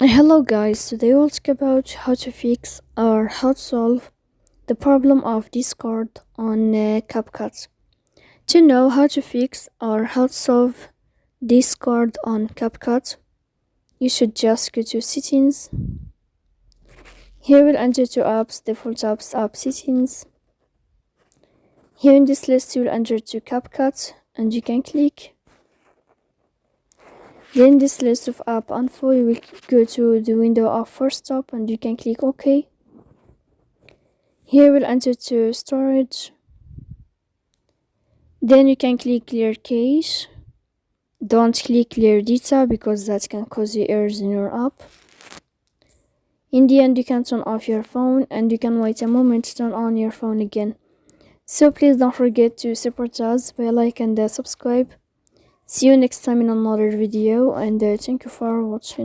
Hello guys, today we'll talk about how to fix or how to solve the problem of Discord on CapCut. To know how to fix or how to solve Discord on CapCut, you should just go to settings. Here we'll enter to apps, default apps, app settings. Here in this list you'll enter to CapCut and you can click. Then this list of app info, you will go to the window of first stop and you can click OK. Here we'll enter to storage. Then you can click clear cache. Don't click clear data because that can cause you errors in your app. In the end, you can turn off your phone and you can wait a moment to turn on your phone again. So please don't forget to support us by like and subscribe. See you next time in another video and thank you for watching.